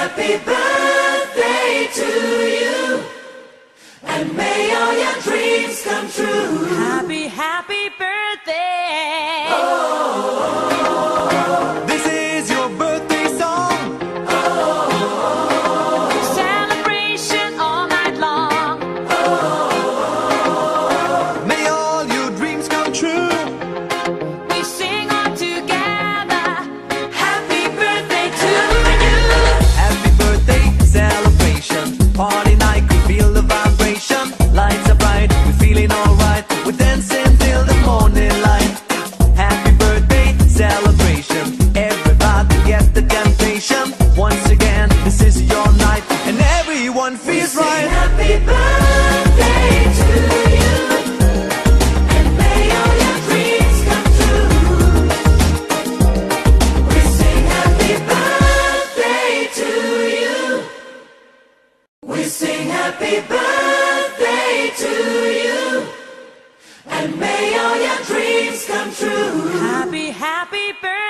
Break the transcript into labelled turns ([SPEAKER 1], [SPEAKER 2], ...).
[SPEAKER 1] happy birthday to you, and may all your dreams come true.
[SPEAKER 2] Happy, happy birthday.
[SPEAKER 3] This is your birthday song.
[SPEAKER 2] Celebration all night long.
[SPEAKER 3] May all your dreams come true.
[SPEAKER 2] We sing all together.
[SPEAKER 1] Happy birthday to you.
[SPEAKER 3] Happy birthday celebration. Party night, we feel the vibration. Lights are bright, we're feeling alright. We're dancing till the morning light. Happy birthday celebration. Everybody get the temptation. Once again, this is your night, and everyone feels
[SPEAKER 1] Sing
[SPEAKER 3] right.
[SPEAKER 1] happy birthday to you, and may all your dreams come true. We sing happy birthday to you. We sing happy birthday to you, and may all your dreams come true.
[SPEAKER 2] Happy, happy birthday.